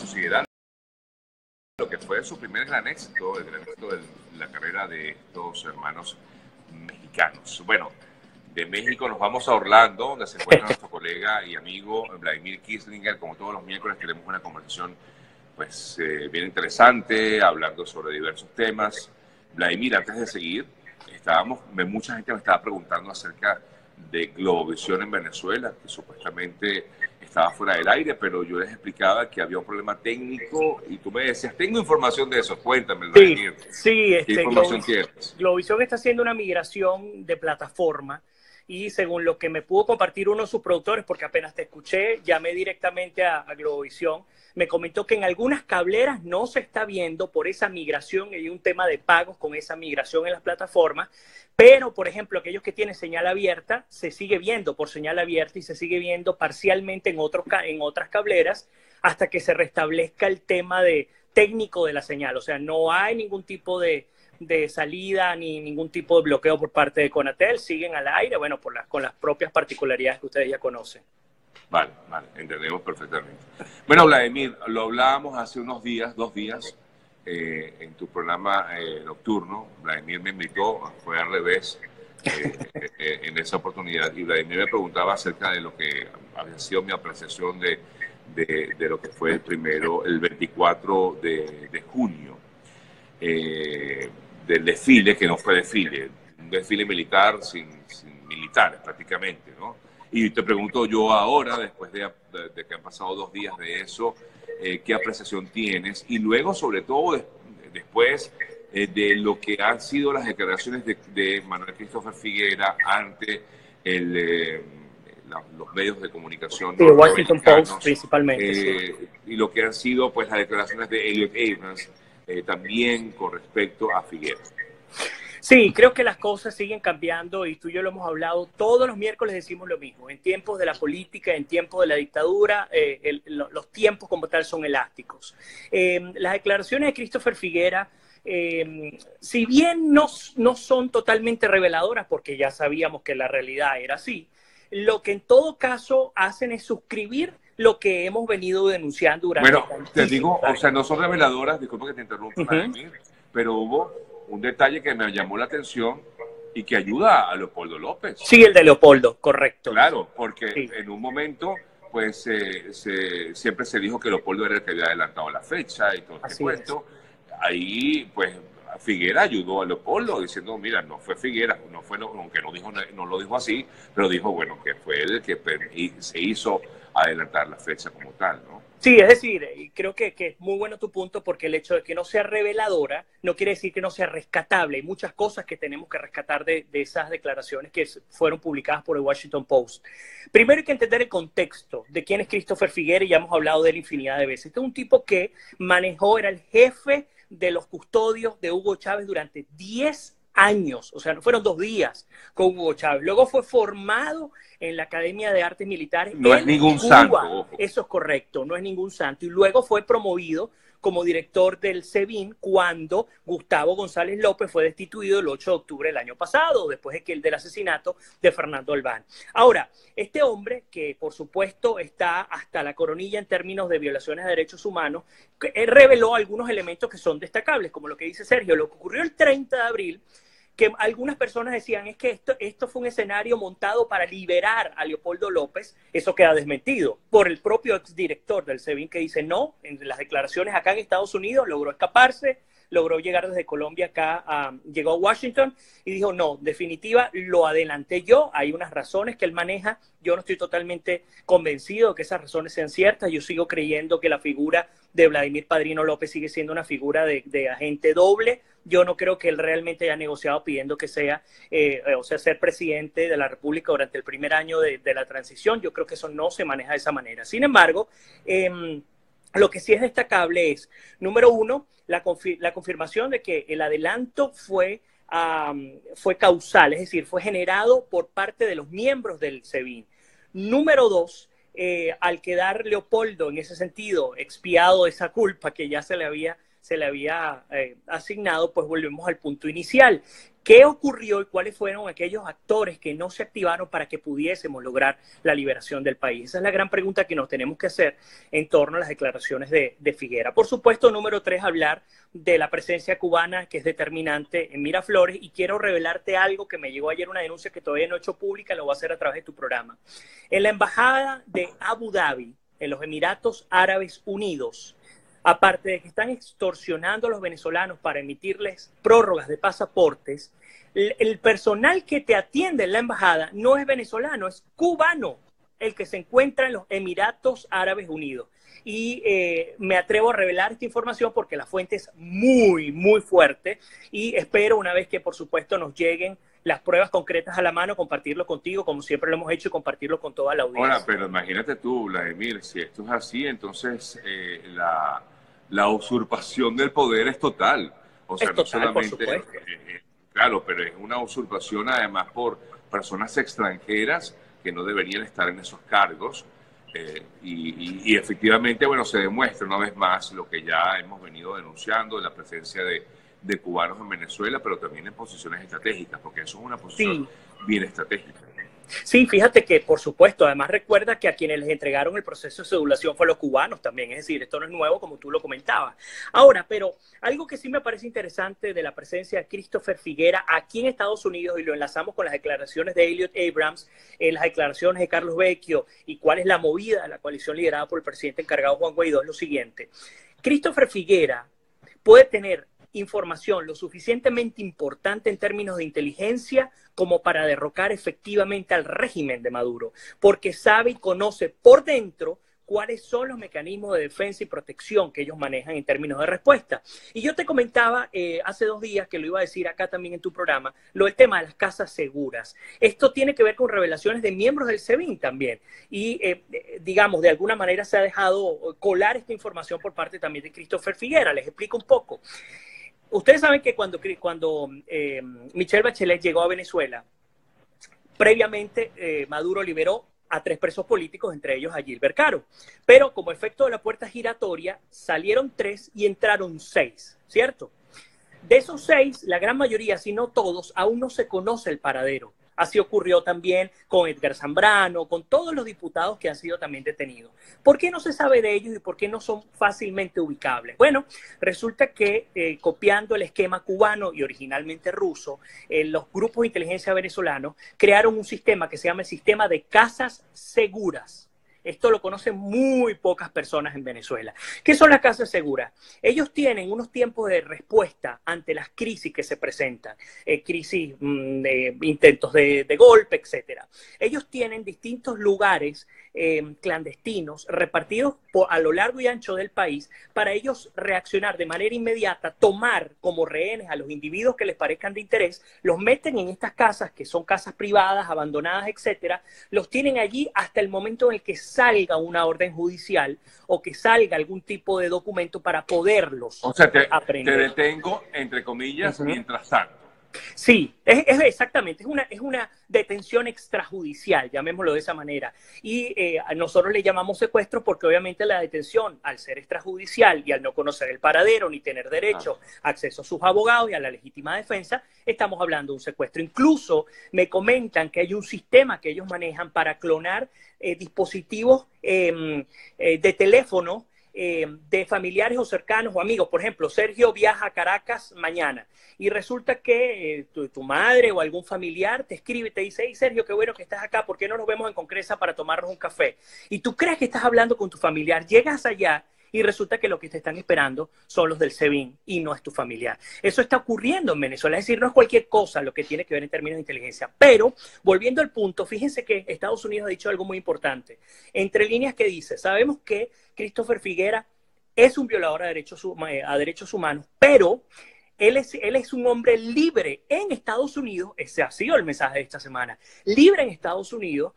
considerando lo que fue su primer gran éxito, el gran éxito de la carrera de estos hermanos mexicanos. Bueno, de México nos vamos a Orlando, donde se encuentra nuestro colega y amigo Vladimir Kislinger. Como todos los miércoles tenemos una conversación pues bien interesante, hablando sobre diversos temas. Vladimir, antes de seguir, mucha gente me estaba preguntando acerca de Globovisión en Venezuela, que supuestamente estaba fuera del aire, pero yo les explicaba que había un problema técnico y tú me decías, tengo información de eso, cuéntame, Vladimir. Sí, ¿Qué información tienes? Globovisión está haciendo una migración de plataforma y según lo que me pudo compartir uno de sus productores, porque apenas te escuché, llamé directamente a Globovisión, me comentó que en algunas cableras no se está viendo por esa migración, hay un tema de pagos con esa migración en las plataformas, pero, por ejemplo, aquellos que tienen señal abierta, se sigue viendo por señal abierta y se sigue viendo parcialmente en otras cableras hasta que se restablezca el tema técnico de la señal. O sea, no hay ningún tipo de salida ni ningún tipo de bloqueo por parte de Conatel, siguen al aire, bueno, con las propias particularidades que ustedes ya conocen. Vale, entendemos perfectamente. Bueno, Vladimir, lo hablábamos hace unos días, 2 días, en tu programa nocturno. Vladimir me invitó, fue al revés en esa oportunidad, y Vladimir me preguntaba acerca de lo que había sido mi apreciación de lo que fue el 24 de junio, del desfile, que no fue desfile, un desfile militar sin militares prácticamente, ¿no? Y te pregunto yo ahora, después de que han pasado 2 días de eso, ¿qué apreciación tienes? Y luego, sobre todo, después de lo que han sido las declaraciones de Manuel Christopher Figuera ante los medios de comunicación. Sí, Washington Post principalmente. Sí. Y lo que han sido pues las declaraciones de Elliot Abrams también con respecto a Figuera. Sí, creo que las cosas siguen cambiando y tú y yo lo hemos hablado. Todos los miércoles decimos lo mismo. En tiempos de la política, en tiempos de la dictadura, los tiempos como tal son elásticos. Las declaraciones de Christopher Figuera, si bien no son totalmente reveladoras, porque ya sabíamos que la realidad era así, lo que en todo caso hacen es suscribir lo que hemos venido denunciando durante te digo, años. O sea, no son reveladoras, disculpa que te interrumpa, Vladimir, pero hubo un detalle que me llamó la atención y que ayuda a Leopoldo López. Sí, el de Leopoldo, correcto. Claro, porque en un momento, pues, siempre se dijo que Leopoldo era el que había adelantado la fecha y todo este cuento. Ahí, pues, Figuera ayudó a Leopoldo diciendo, mira, no fue Figuera, aunque no lo dijo así, pero dijo, bueno, que fue él el que se hizo adelantar la fecha como tal, ¿no? Sí, es decir, creo que es muy bueno tu punto, porque el hecho de que no sea reveladora no quiere decir que no sea rescatable. Hay muchas cosas que tenemos que rescatar de esas declaraciones que fueron publicadas por el Washington Post. Primero hay que entender el contexto de quién es Christopher Figuera, y ya hemos hablado de él infinidad de veces. Este es un tipo que era el jefe de los custodios de Hugo Chávez durante 10 años, o sea, no fueron 2 días con Hugo Chávez. Luego fue formado en la Academia de Artes Militares. No es ningún santo. Ojo. Eso es correcto, no es ningún santo. Y luego fue promovido como director del SEBIN cuando Gustavo González López fue destituido el 8 de octubre del año pasado, después del asesinato de Fernando Albán. Ahora, este hombre, que por supuesto está hasta la coronilla en términos de violaciones de derechos humanos, reveló algunos elementos que son destacables, como lo que dice Sergio. Lo que ocurrió el 30 de abril, que algunas personas decían es que esto fue un escenario montado para liberar a Leopoldo López. Eso queda desmentido por el propio exdirector del SEBIN, que dice no, en las declaraciones acá en Estados Unidos logró escaparse, logró llegar desde Colombia acá, llegó a Washington y dijo no, definitiva, lo adelanté yo, hay unas razones que él maneja, yo no estoy totalmente convencido de que esas razones sean ciertas, yo sigo creyendo que la figura de Vladimir Padrino López sigue siendo una figura de agente doble. Yo no creo que él realmente haya negociado pidiendo que sea, ser presidente de la República durante el primer año de la transición. Yo creo que eso no se maneja de esa manera. Sin embargo, lo que sí es destacable es, número uno, la confirmación de que el adelanto fue causal, es decir, fue generado por parte de los miembros del SEBIN. Número dos, al quedar Leopoldo en ese sentido expiado esa culpa que ya se le había se le había asignado, pues volvemos al punto inicial. ¿Qué ocurrió y cuáles fueron aquellos actores que no se activaron para que pudiésemos lograr la liberación del país? Esa es la gran pregunta que nos tenemos que hacer en torno a las declaraciones de Figuera. Por supuesto, número 3, hablar de la presencia cubana, que es determinante en Miraflores, y quiero revelarte algo que me llegó ayer, una denuncia que todavía no he hecho pública, lo voy a hacer a través de tu programa. En la embajada de Abu Dhabi, en los Emiratos Árabes Unidos, aparte de que están extorsionando a los venezolanos para emitirles prórrogas de pasaportes, el personal que te atiende en la embajada no es venezolano, es cubano, el que se encuentra en los Emiratos Árabes Unidos. Y me atrevo a revelar esta información porque la fuente es muy, muy fuerte, y espero, una vez que por supuesto nos lleguen las pruebas concretas a la mano, compartirlo contigo, como siempre lo hemos hecho, y compartirlo con toda la audiencia. Ahora, pero imagínate tú, Vladimir, si esto es así, entonces la usurpación del poder es total. O sea, es total, no solamente, por supuesto. Claro, pero es una usurpación además por personas extranjeras que no deberían estar en esos cargos. Y efectivamente, bueno, se demuestra una vez más lo que ya hemos venido denunciando, la presencia de cubanos en Venezuela, pero también en posiciones estratégicas, porque eso es una posición bien estratégica. Sí, fíjate que, por supuesto, además recuerda que a quienes les entregaron el proceso de cedulación fue los cubanos también, es decir, esto no es nuevo como tú lo comentabas. Ahora, pero algo que sí me parece interesante de la presencia de Christopher Figuera aquí en Estados Unidos, y lo enlazamos con las declaraciones de Elliot Abrams, las declaraciones de Carlos Vecchio, y cuál es la movida de la coalición liderada por el presidente encargado Juan Guaidó, es lo siguiente. Christopher Figuera puede tener información lo suficientemente importante en términos de inteligencia como para derrocar efectivamente al régimen de Maduro, porque sabe y conoce por dentro cuáles son los mecanismos de defensa y protección que ellos manejan en términos de respuesta. Y yo te comentaba hace 2 días, que lo iba a decir acá también en tu programa, lo del tema de las casas seguras. Esto tiene que ver con revelaciones de miembros del SEBIN también. Y, digamos, de alguna manera se ha dejado colar esta información por parte también de Christopher Figuera. Les explico un poco. Ustedes saben que cuando Michelle Bachelet llegó a Venezuela, previamente Maduro liberó a 3 presos políticos, entre ellos a Gilbert Caro. Pero como efecto de la puerta giratoria, salieron 3 y entraron 6, ¿cierto? De esos 6, la gran mayoría, si no todos, aún no se conoce el paradero. Así ocurrió también con Edgar Zambrano, con todos los diputados que han sido también detenidos. ¿Por qué no se sabe de ellos y por qué no son fácilmente ubicables? Bueno, resulta que copiando el esquema cubano y originalmente ruso, los grupos de inteligencia venezolanos crearon un sistema que se llama el sistema de casas seguras. Esto lo conocen muy pocas personas en Venezuela. ¿Qué son las casas seguras? Ellos tienen unos tiempos de respuesta ante las crisis que se presentan, crisis, intentos de golpe, etc. Ellos tienen distintos lugares clandestinos repartidos a lo largo y ancho del país para ellos reaccionar de manera inmediata, tomar como rehenes a los individuos que les parezcan de interés, los meten en estas casas, que son casas privadas, abandonadas, etc. Los tienen allí hasta el momento en el que salga una orden judicial o que salga algún tipo de documento para poderlos aprender. Te detengo, entre comillas, mientras tanto. Sí, es exactamente, es una detención extrajudicial, llamémoslo de esa manera. Y nosotros le llamamos secuestro porque obviamente la detención, al ser extrajudicial y al no conocer el paradero ni tener derecho, acceso a sus abogados y a la legítima defensa, estamos hablando de un secuestro. Incluso me comentan que hay un sistema que ellos manejan para clonar dispositivos de teléfono de familiares o cercanos o amigos. Por ejemplo, Sergio viaja a Caracas mañana y resulta que tu madre o algún familiar te escribe y te dice: hey Sergio, qué bueno que estás acá, ¿por qué no nos vemos en Congresa para tomarnos un café? Y tú crees que estás hablando con tu familiar, llegas allá y resulta que lo que te están esperando son los del SEBIN y no es tu familiar. Eso está ocurriendo en Venezuela, es decir, no es cualquier cosa lo que tiene que ver en términos de inteligencia. Pero, volviendo al punto, fíjense que Estados Unidos ha dicho algo muy importante. Entre líneas que dice, sabemos que Christopher Figuera es un violador a derechos humanos, pero él es un hombre libre en Estados Unidos, ese ha sido el mensaje de esta semana, libre en Estados Unidos,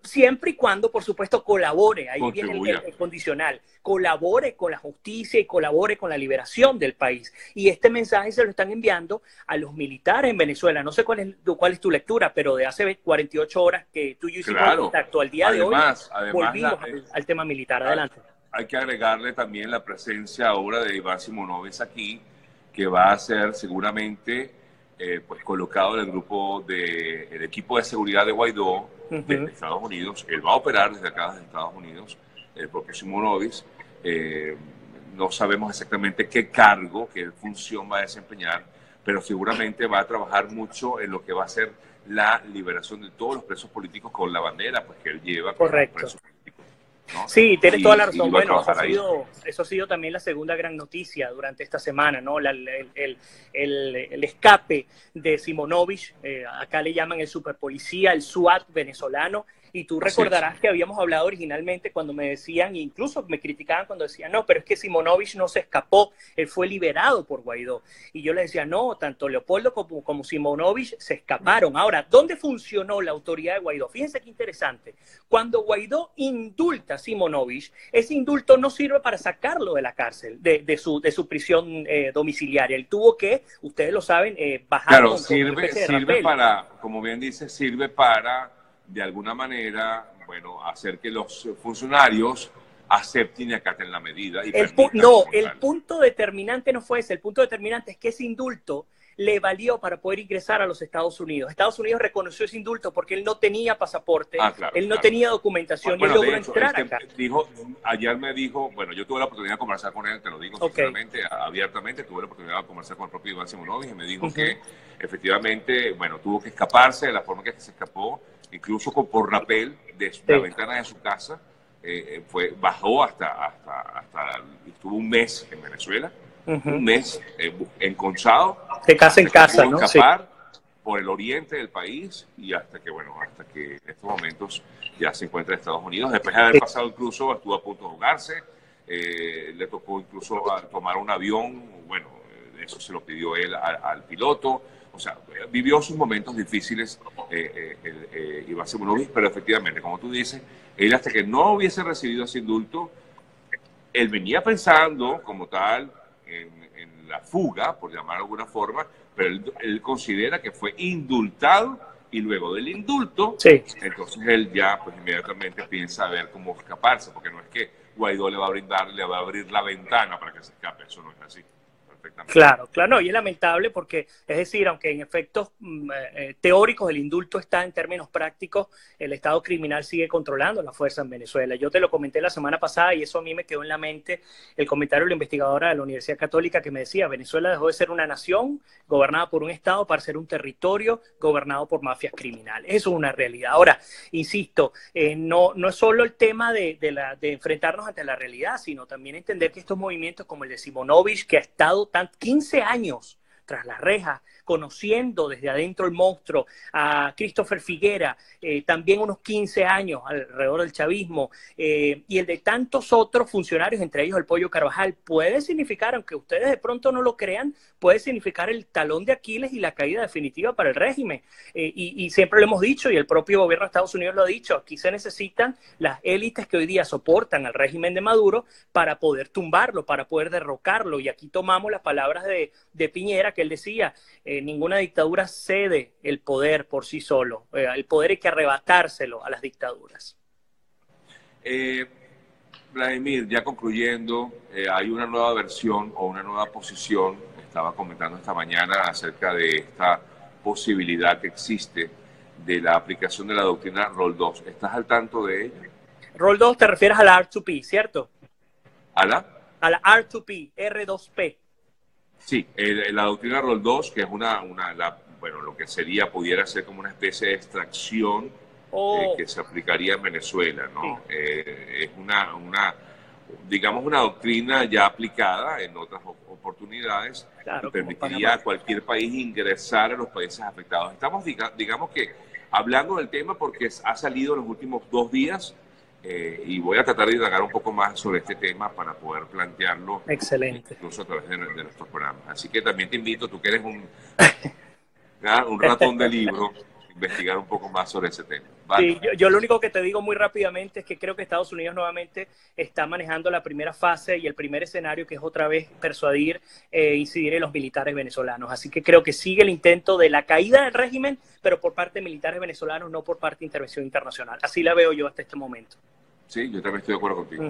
siempre y cuando, por supuesto, colabore, ahí viene el condicional, colabore con la justicia y colabore con la liberación del país. Y este mensaje se lo están enviando a los militares en Venezuela. No sé cuál es tu lectura, pero de hace 48 horas que tú y yo hicimos contacto al día de hoy, volvimos al tema militar. Adelante. hay que agregarle también la presencia ahora de Iván Simonovic aquí, que va a ser seguramente pues colocado en el grupo el equipo de seguridad de Guaidó desde Estados Unidos. Él va a operar desde acá, desde Estados Unidos, el propio Simonovic. No sabemos exactamente qué cargo, qué función va a desempeñar, pero seguramente va a trabajar mucho en lo que va a ser la liberación de todos los presos políticos con la bandera pues, que él lleva. Correcto. Presos políticos, ¿no? Sí, tienes toda la razón. Bueno, eso ha sido también la segunda gran noticia durante esta semana, ¿no? El escape de Simonovic, acá le llaman el superpolicía, el SWAT venezolano. Y tú recordarás que habíamos hablado originalmente cuando me decían, incluso me criticaban cuando decían, no, pero es que Simonovic no se escapó, él fue liberado por Guaidó. Y yo les decía, no, tanto Leopoldo como Simonovic se escaparon. Ahora, ¿dónde funcionó la autoridad de Guaidó? Fíjense qué interesante. Cuando Guaidó indulta a Simonovic, ese indulto no sirve para sacarlo de la cárcel, de su prisión domiciliaria. Él tuvo que, ustedes lo saben, bajar. Claro, sirve para, como bien dice, sirve para de alguna manera, bueno, hacer que los funcionarios acepten y acaten la medida. Y el punto determinante no fue ese. El punto determinante es que ese indulto le valió para poder ingresar a los Estados Unidos. Estados Unidos reconoció ese indulto porque él no tenía pasaporte, él no tenía documentación, y él logró entrar acá. Ayer me dijo, bueno, yo tuve la oportunidad de conversar con él, te lo digo sinceramente, abiertamente, tuve la oportunidad de conversar con el propio Iván Simonovic y me dijo que efectivamente, bueno, tuvo que escaparse de la forma que se escapó, incluso por rapel de la ventana de su casa, bajó estuvo un mes en Venezuela, un mes enconchado, de casa en casa, ¿no? Escapar por el oriente del país y hasta que en estos momentos ya se encuentra en Estados Unidos. Después de haber pasado incluso, estuvo a punto de ahogarse, le tocó incluso tomar un avión, bueno, eso se lo pidió él al piloto. O sea, vivió sus momentos difíciles Iván Simonovic, pero efectivamente, como tú dices, él hasta que no hubiese recibido ese indulto, él venía pensando como tal en la fuga, por llamar de alguna forma, pero él considera que fue indultado y luego del indulto, entonces él ya pues inmediatamente piensa a ver cómo escaparse, porque no es que Guaidó le va a abrir la ventana para que se escape, eso no es así. Claro, no, y es lamentable porque, es decir, aunque en efectos teóricos el indulto está, en términos prácticos, el Estado criminal sigue controlando la fuerza en Venezuela. Yo te lo comenté la semana pasada y eso a mí me quedó en la mente el comentario de la investigadora de la Universidad Católica que me decía, Venezuela dejó de ser una nación gobernada por un Estado para ser un territorio gobernado por mafias criminales. Eso es una realidad. Ahora, insisto, no es solo el tema de enfrentarnos ante la realidad, sino también entender que estos movimientos como el de Simonovic, que ha estado 15 años tras las rejas, conociendo desde adentro el monstruo, a Christopher Figuera, también unos 15 años alrededor del chavismo, y el de tantos otros funcionarios, entre ellos el Pollo Carvajal, puede significar, aunque ustedes de pronto no lo crean, puede significar el talón de Aquiles y la caída definitiva para el régimen. Y siempre lo hemos dicho, y el propio gobierno de Estados Unidos lo ha dicho, aquí se necesitan las élites que hoy día soportan al régimen de Maduro para poder tumbarlo, para poder derrocarlo. Y aquí tomamos las palabras de Piñera, que él decía, ninguna dictadura cede el poder por sí solo, el poder hay que arrebatárselo a las dictaduras. Vladimir, ya concluyendo, hay una nueva versión o una nueva posición, estaba comentando esta mañana acerca de esta posibilidad que existe de la aplicación de la doctrina Rol 2. ¿Estás al tanto de ella? Rol 2 te refieres a la R2P, ¿cierto? ¿A la? A la R2P, R2P. Sí, la doctrina Rol 2, que es bueno, lo que pudiera ser como una especie de extracción que se aplicaría en Venezuela, ¿no? Sí. Es digamos, una doctrina ya aplicada en otras oportunidades, claro, y permitiría a cualquier país ingresar a los países afectados. Estamos, digamos que, hablando del tema porque ha salido en los últimos 2 días, y voy a tratar de indagar un poco más sobre este tema para poder plantearlo. Excelente. Incluso a través de nuestros programas. Así que también te invito, tú que eres un ratón de libro, investigar un poco más sobre ese tema. ¿Vale? Sí, yo lo único que te digo muy rápidamente es que creo que Estados Unidos nuevamente está manejando la primera fase y el primer escenario, que es otra vez persuadir incidir en los militares venezolanos. Así que creo que sigue el intento de la caída del régimen, pero por parte de militares venezolanos, no por parte de intervención internacional. Así la veo yo hasta este momento. Sí, yo también estoy de acuerdo contigo.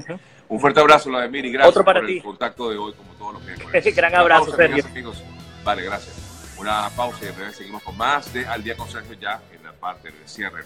Un fuerte abrazo, Vladimir, y gracias por el contacto de hoy, como todos los miércoles. Gran abrazo, Sergio. Amigos. Vale, gracias. Una pausa y en breve seguimos con más de Al Día con Sergio ya en la parte de cierre.